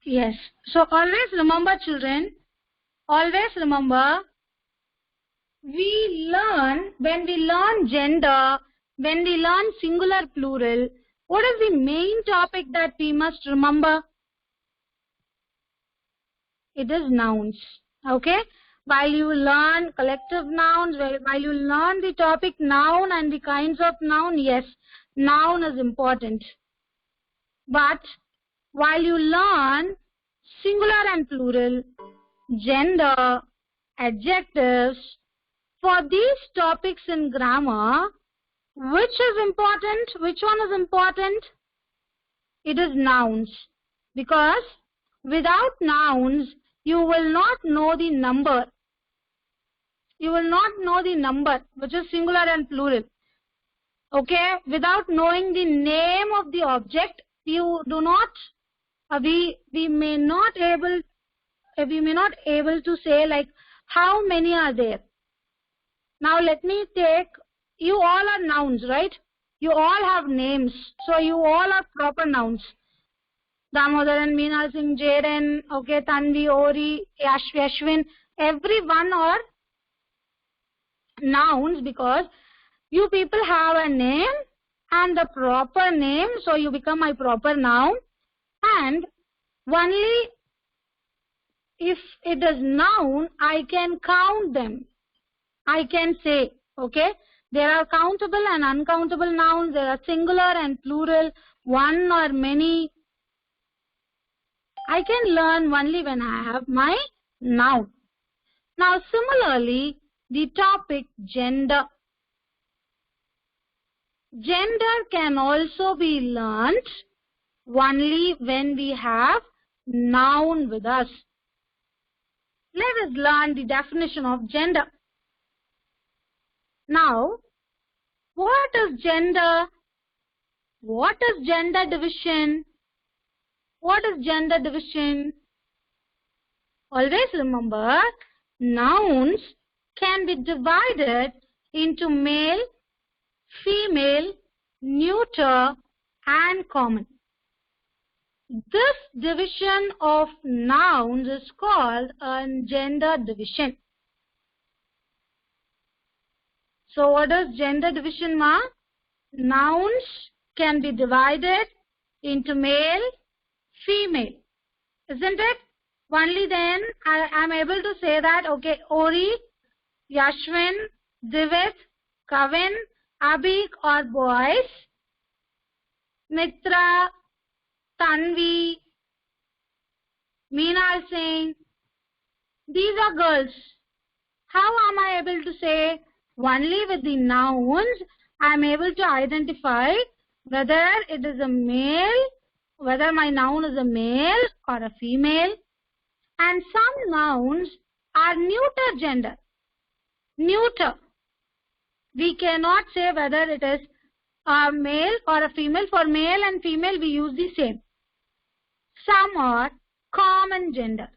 Yes. So always remember, children, always remember, when we learn gender, when we learn singular plural, what is the main topic that we must remember? It is nouns. Okay? While you learn collective nouns, while you learn the topic noun and the kinds of noun, yes, noun is important. But while you learn singular and plural, gender, adjectives, for these topics in grammar, which is important? Which one is important? It is nouns. Because without nouns, you will not know the number. You will not know the number, which is singular and plural. Okay? Without knowing the name of the object, you do not, we may not able to say like how many are there. Now let me take, you all are nouns, right? You all have names, so you all are proper nouns. Damodaran, Meena Singh, Jaden, okay, Tanvi, Ori, Ashwin, everyone are nouns because you people have a name and the proper name, so you become my proper noun. And only if it is noun, I can count them. I can say, okay, there are countable and uncountable nouns, there are singular and plural, one or many. I can learn only when I have my noun. Now similarly, the topic gender. Gender can also be learnt only when we have noun with us. Let us learn the definition of gender. Now, what is gender? What is gender division? What is gender division? Always remember, nouns can be divided into male, female, neuter, and common. This division of nouns is called a gender division. So what is gender division, ma? Nouns can be divided into male, female, isn't it? Only then I am able to say that, okay, Ori, Yashwin, Divit, Kavin, Abhik are boys, Mitra, Tanvi, Meenal Singh, these are girls. How am I able to say? Only with the nouns I am able to identify whether it is a male, whether my noun is a male or a female. And some nouns are neuter gender. Neuter. We cannot say whether it is a male or a female. For male and female we use the same. Some are common gender.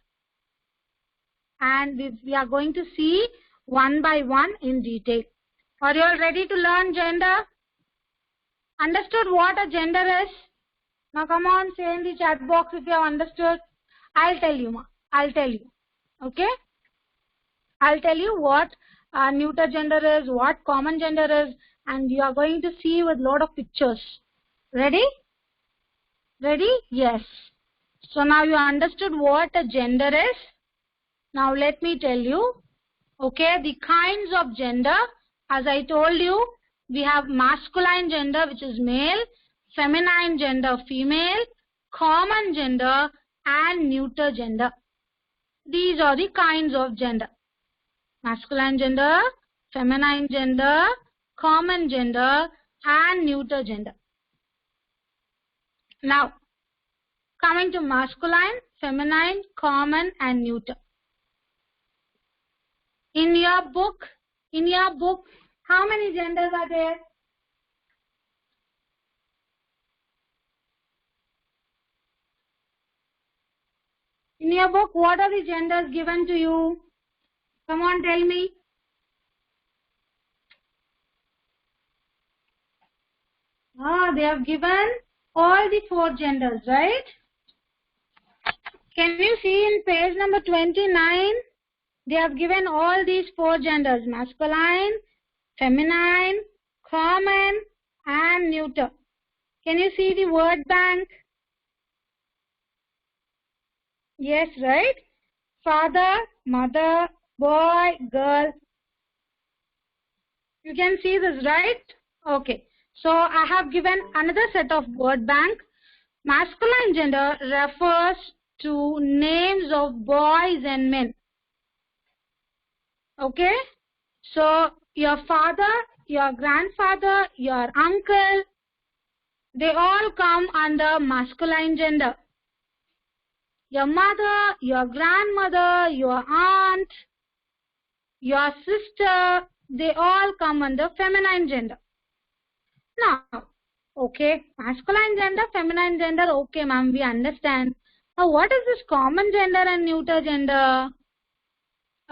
And we are going to see one by one in detail. Are you all ready to learn gender? Understood what a gender is? Now come on, say in the chat box if you have understood. I'll tell you, ma. I'll tell you. Okay? I'll tell you what neuter gender is, what common gender is, and you are going to see with lot of pictures. Ready? Ready? Yes. So now you understood what a gender is. Now let me tell you. Okay, the kinds of gender. As I told you, we have masculine gender, which is male, feminine gender, female, common gender, and neuter gender. These are the kinds of gender. Masculine gender, feminine gender, common gender, and neuter gender. Now, coming to masculine, feminine, common, and neuter. In your book, how many genders are there? In your book, what are the genders given to you? Come on, tell me. They have given all the 4 genders, right? Can you see in page number 29? They have given all these 4 genders: masculine, feminine, common, and neuter. Can you see the word bank? Yes, right? Father, mother, boy, girl. You can see this, right? Okay. So I have given another set of word bank. Masculine gender refers to names of boys and men. Okay? So your father, your grandfather, your uncle, they all come under masculine gender. Your mother, your grandmother, your aunt, your sister, they all come under feminine gender. Now, okay, masculine gender, feminine gender, okay ma'am, we understand. Now what is this common gender and neuter gender?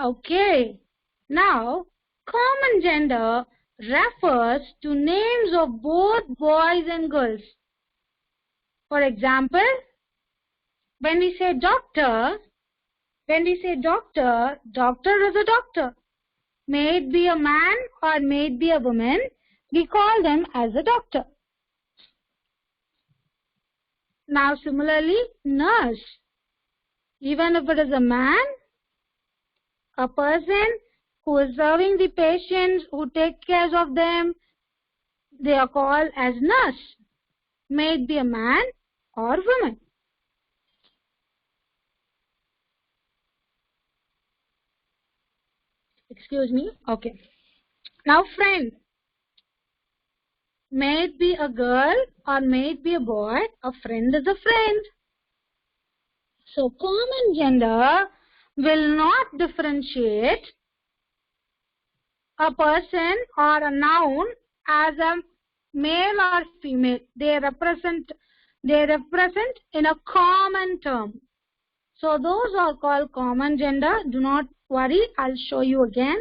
Okay, now common gender refers to names of both boys and girls. For example, when we say doctor, doctor is a doctor. May it be a man or may it be a woman, we call them as a doctor. Now similarly, nurse. Even if it is a man, a person who is serving the patients, who take care of them, they are called as nurse. May it be a man or woman. Excuse me. Okay. Now friend. May it be a girl or may it be a boy, a friend is a friend. So common gender will not differentiate a person or a noun as a male or female. They represent in a common term. So those are called common gender. Do not worry, I'll show you again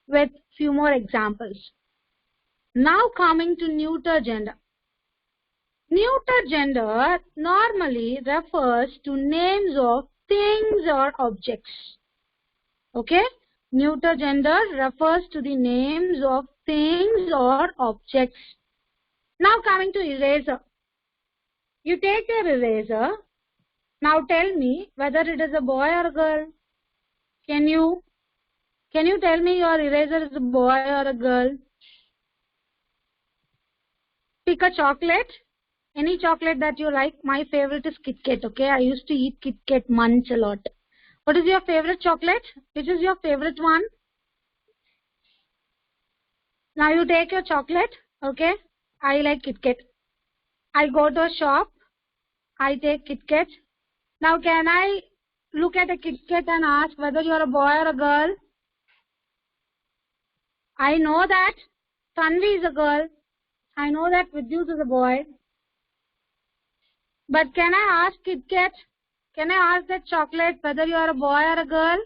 with few more examples. Now coming to neuter gender. Neuter gender normally refers to names of things or objects. Okay? Neuter gender refers to the names of things or objects. Now coming to eraser. You take your eraser. Now tell me whether it is a boy or a girl. Can you tell me your eraser is a boy or a girl? Pick a chocolate. Any chocolate that you like. My favorite is Kit Kat. Okay, I used to eat Kit Kat Munch a lot. What is your favorite chocolate? Which is your favorite one? Now you take your chocolate. Okay, I like Kit Kat. I go to a shop. I take Kit Kat. Now can I look at a Kit Kat and ask whether you are a boy or a girl? I know that Tanvi is a girl. I know that Vidyut is a boy. But can I ask Kit Kat? Can I ask that chocolate whether you are a boy or a girl?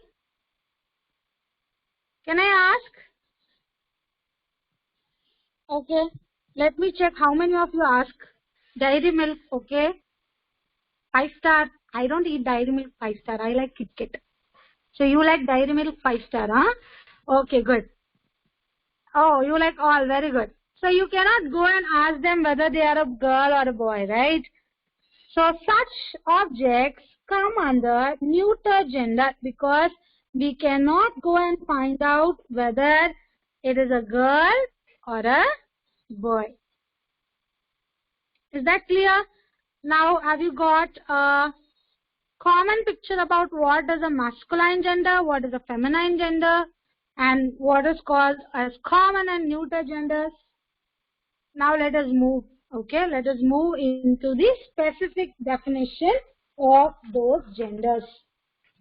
Can I ask? Okay. Let me check how many of you ask. Dairy Milk, okay. 5 star. I don't eat Dairy Milk 5 star. I like Kit Kat. So you like Dairy Milk 5 star, huh? Okay, good. Oh, you like all. Very good. So you cannot go and ask them whether they are a girl or a boy, right? So such objects come under neuter gender because we cannot go and find out whether it is a girl or a boy. Is that clear? Now have you got a common picture about what is a masculine gender, what is a feminine gender, and what is called as common and neuter genders? Now let us move. Okay, let us move into the specific definition of those genders.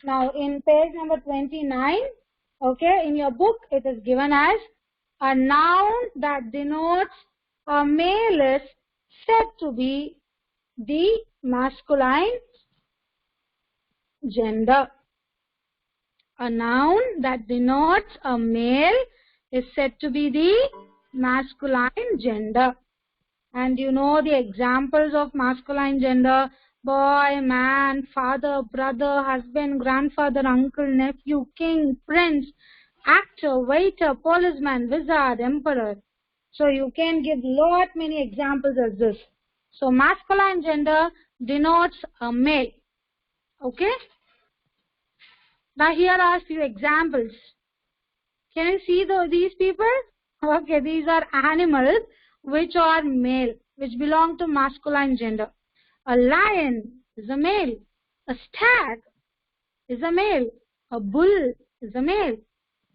Now in page number 29, okay, in your book it is given as a noun that denotes a male is said to be the masculine gender. A noun that denotes a male is said to be the masculine gender. And you know the examples of masculine gender. boy, man, father, brother, husband, grandfather, uncle, nephew, king, prince, actor, waiter, policeman, wizard, emperor. So you can give lot many examples as this. So masculine gender denotes a male. Okay. Now here are few examples. Can you see these people? Okay, these are animals which are male, which belong to masculine gender. A lion is a male. A stag is a male. A bull is a male.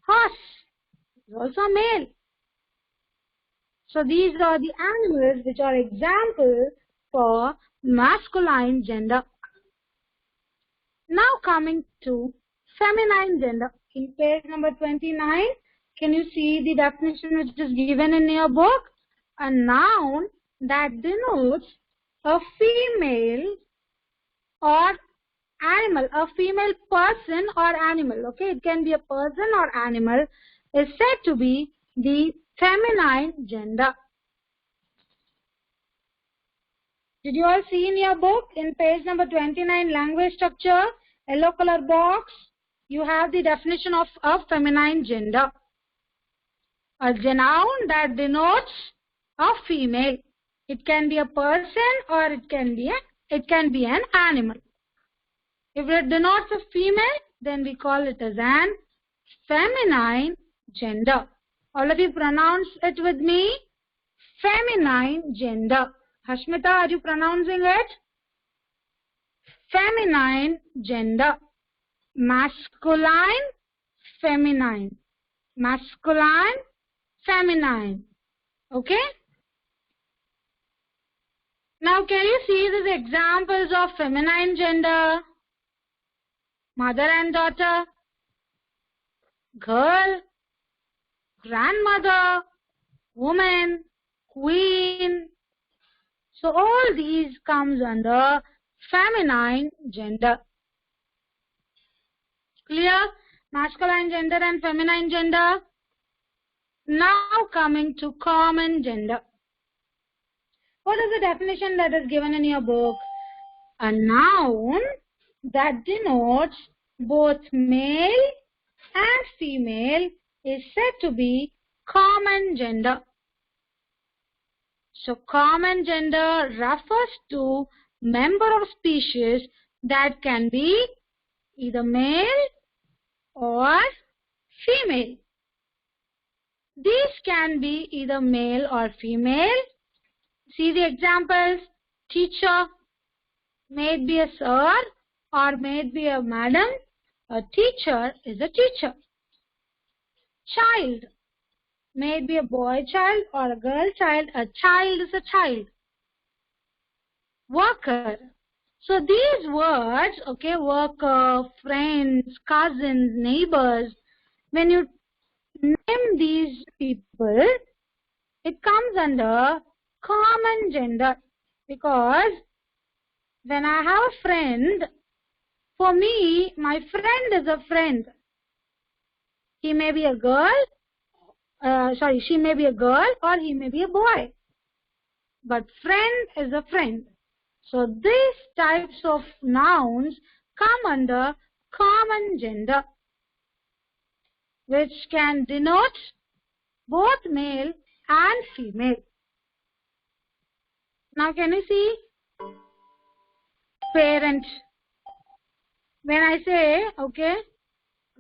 Horse is also a male. So these are the animals which are examples for masculine gender. Now coming to feminine gender. In page number 29, can you see the definition which is given in your book? A noun that denotes a female or animal, a female person or animal. Okay, it can be a person or animal, is said to be the feminine gender. Did you all see in your book in page number 29, language structure, yellow color box? You have the definition of feminine gender. A noun that denotes a female. It can be a person or it can be an animal. If it denotes a female, then we call it as an feminine gender. All of you pronounce it with me. Feminine gender. Hashmita, are you pronouncing it? Feminine gender. Masculine, feminine. Masculine, feminine. Okay? Now can you see these examples of feminine gender? Mother and daughter, girl, grandmother, woman, queen. So all these comes under feminine gender. Clear? Masculine gender and feminine gender. Now coming to common gender. What is the definition that is given in your book? A noun that denotes both male and female is said to be common gender. So common gender refers to member of species that can be either male or female. These can be either male or female. See the examples. Teacher, may it be a sir or may it be a madam. A teacher is a teacher. Child, may it be a boy child or a girl child. A child is a child. Worker. So these words, okay, worker, friends, cousins, neighbors, when you name these people, it comes under common gender, because when I have a friend, for me, my friend is a friend. He may be a girl, she may be a girl or he may be a boy. But friend is a friend. So these types of nouns come under common gender, which can denote both male and female. Now can you see? Parent. When I say, okay,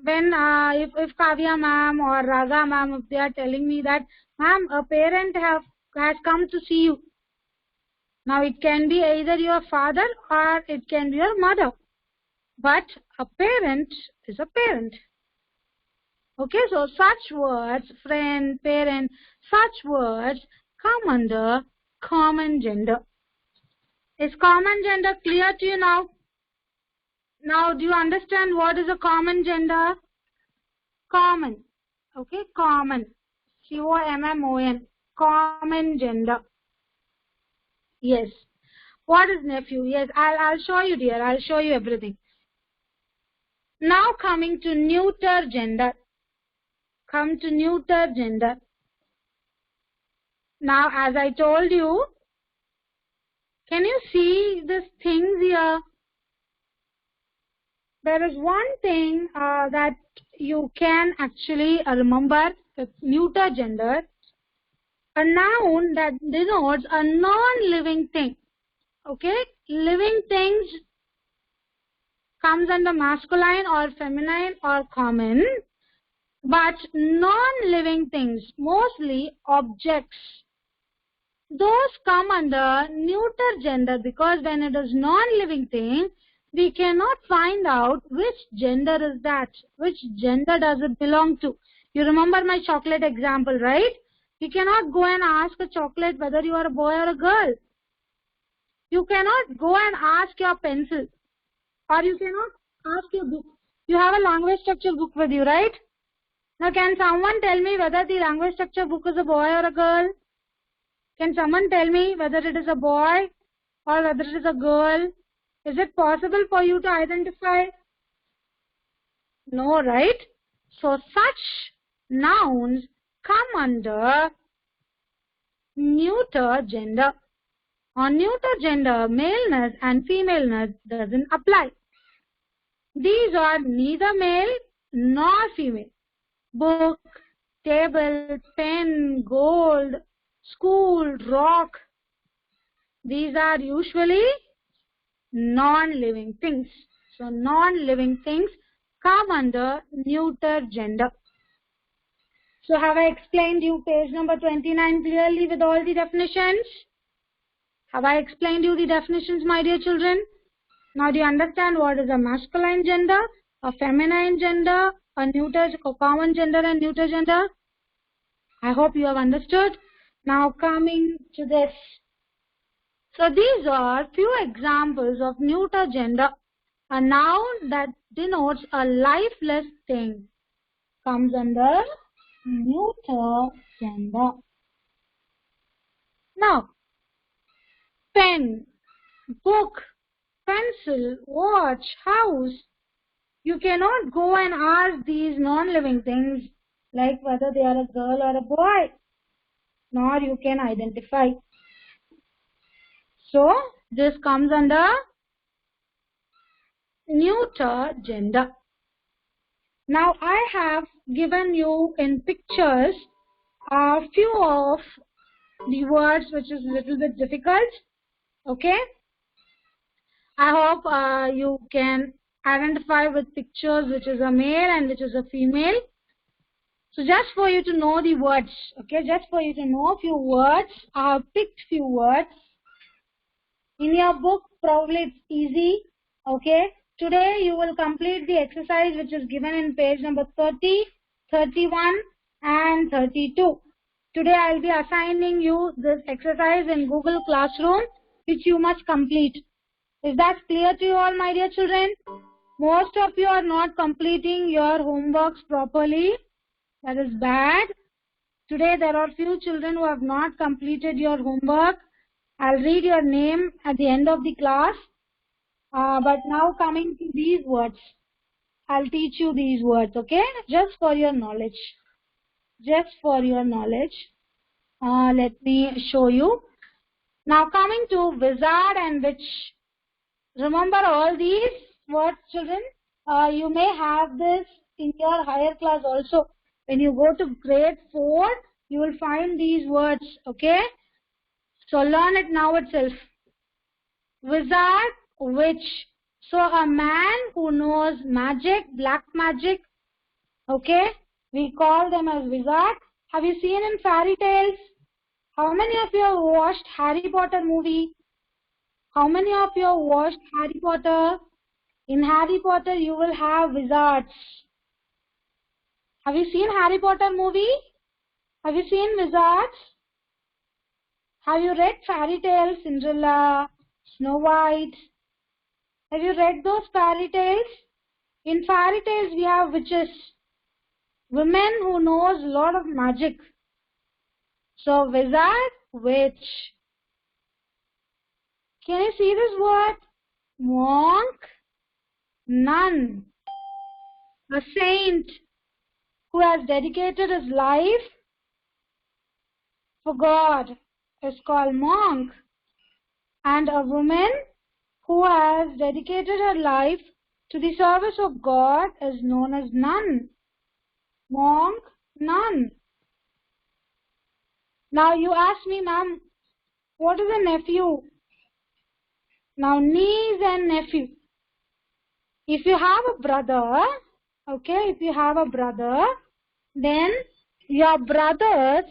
when if Kavya ma'am or Raga ma'am, if they are telling me that, ma'am, a parent has come to see you. Now it can be either your father or it can be your mother. But a parent is a parent. Okay, so such words, friend, parent, such words come under common gender. Is common gender clear to you now? Now, do you understand what is a common gender? Common. Okay, common. C-O-M-M-O-N. Common gender. Yes. What is nephew? Yes, I'll show you, dear. I'll show you everything. Now coming to neuter gender. Come to neuter gender. Now, as I told you, Can you see these things here? There is one thing that you can actually remember with neuter gender. A noun that denotes a non-living thing. Okay? Living things comes under masculine or feminine or common. But non-living things, mostly objects, those come under neuter gender, because when it is non-living thing, we cannot find out which gender is that, which gender does it belong to. You remember my chocolate example, right? You cannot go and ask a chocolate whether you are a boy or a girl. You cannot go and ask your pencil, or you cannot ask your book. You have a language structure book with you, right? Now, can someone tell me whether the language structure book is a boy or a girl? Can someone tell me whether it is a boy or whether it is a girl? Is it possible for you to identify? No, right? So, such nouns come under neuter gender. On neuter gender, maleness and femaleness doesn't apply. These are neither male nor female. Book, table, pen, gold, school, rock. These are usually non-living things. So non-living things come under neuter gender. So have I explained you page number 29 clearly with all the definitions? Have I explained you the definitions, my dear children? Now do you understand what is a masculine gender, a feminine gender, a neuter, common gender and neuter gender? I hope you have understood. Now coming to this. So these are few examples of neuter gender. A noun that denotes a lifeless thing comes under neuter gender. Now, pen, book, pencil, watch, house. You cannot go and ask these non-living things like whether they are a girl or a boy, nor you can identify. So, this comes under neuter gender. Now, I have given you in pictures a few of the words which is a little bit difficult. Okay? I hope you can identify with pictures which is a male and which is a female. So just for you to know the words, okay, just for you to know a few words, I have picked few words. In your book, probably it's easy, okay. Today you will complete the exercise which is given in page number 30, 31 and 32. Today I will be assigning you this exercise in Google Classroom which you must complete. Is that clear to you all, my dear children? Most of you are not completing your homeworks properly. That is bad. Today there are few children who have not completed your homework. I'll read your name at the end of the class. But now coming to these words. I'll teach you these words, okay? Just for your knowledge. Just for your knowledge. Let me show you. Now coming to wizard and witch. Remember all these words, children? You may have this in your higher class also. When you go to grade 4, you will find these words, okay? So learn it now itself. Wizard, witch. So a man who knows magic, black magic, okay? We call them as wizard. Have you seen in fairy tales? How many of you have watched Harry Potter movie? How many of you have watched Harry Potter? In Harry Potter, you will have wizards. Have you seen Harry Potter movie? Have you seen wizards? Have you read fairy tales, Cinderella, Snow White? Have you read those fairy tales? In fairy tales, we have witches. Women who knows a lot of magic. So, wizard, witch. Can you see this word? Monk, nun. A saint who has dedicated his life for God is called monk. And a woman who has dedicated her life to the service of God is known as nun. Monk, nun. Now you ask me, ma'am, what is a nephew? Now niece and nephew. If you have a brother, okay, if you have a brother, then your brother's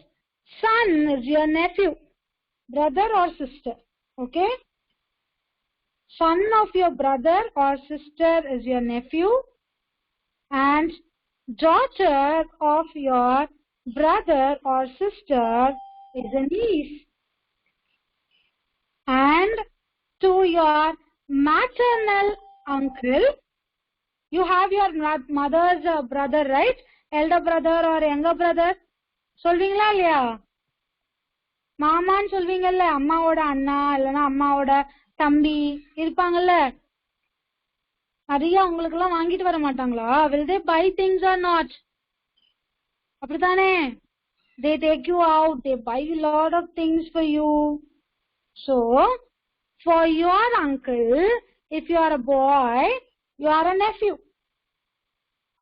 son is your nephew. Brother or sister, okay? Son of your brother or sister is your nephew, and daughter of your brother or sister is a niece. And to your maternal uncle, you have your mother's brother, right? Elder brother or younger brother. சொல்வீங்களா இல்லையா? மாமான்னு சொல்வீங்கல்ல, அம்மாவோட அண்ணா இல்லனா அம்மாவோட தம்பி இருப்பாங்கல்ல, நிறைய உங்களுக்கு எல்லாம் வாங்கிட்டு வர மாட்டாங்களா? Will they buy things or not? அப்படிதானே? They take you out, they buy a lot of things for you. So for your uncle, if you are a boy, you are a nephew.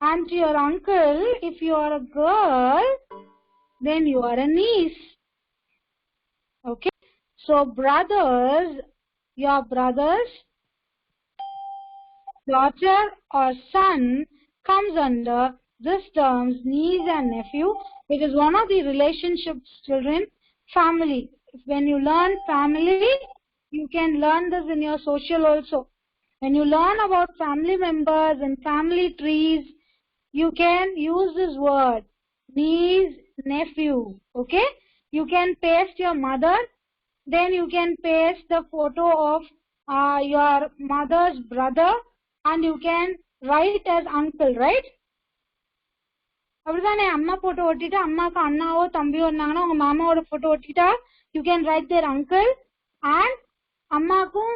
And to your uncle, if you are a girl, then you are a niece. Okay? So brothers, your brother's daughter or son comes under this terms niece and nephew. It is one of the relationships, children, family. When you learn family, you can learn this in your social also. When you learn about family members and family trees, you can use this word, niece, nephew, okay? You can paste your mother, then you can paste the photo of your mother's brother, and you can write as uncle, right? அப்படிதானே? அம்மா photo ஒட்டிட்டு அம்மாக்கு அண்ணாவோ தம்பியோ இருந்தாங்கன்னா உங்க மாமாவோட photo ஒட்டிட்டா you can write their uncle, and அம்மாக்கும்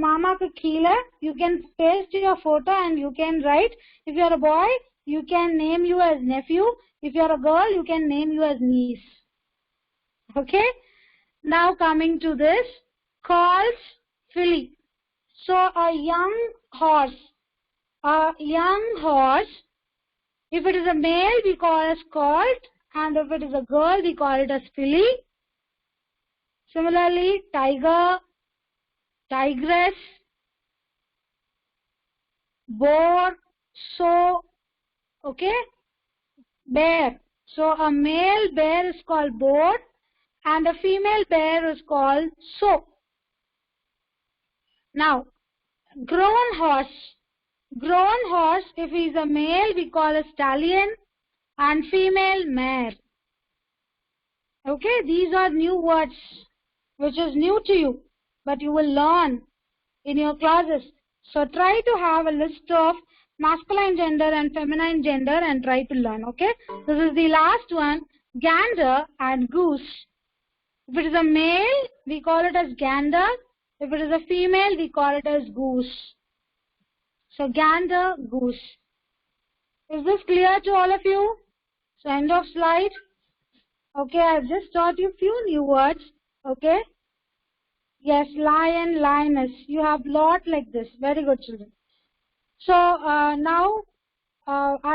மாமாக்கு கீழே you can paste your photo and you can write. If you are a boy, you can name you as nephew. If you are a girl, you can name you as niece. Okay? Now coming to this, calls filly. So a young horse, if it is a male, we call as colt, and if it is a girl, we call it as filly. Similarly, tiger, tigress, boar, sow, okay, bear. So a male bear is called boar, and a female bear is called sow. Now, grown horse. Grown horse, if he is a male, we call a stallion, and female, mare. Okay, these are new words, which is new to you, but you will learn in your classes. So try to have a list of masculine gender and feminine gender and try to learn, okay? This is the last one, gander and goose. If it is a male, we call it as gander. If it is a female, we call it as goose. So gander, goose. Is this clear to all of you? So end of slide. Okay, I've just taught you few new words. Okay. Yes, lion, lioness. You have lot like this. Very good, children. So now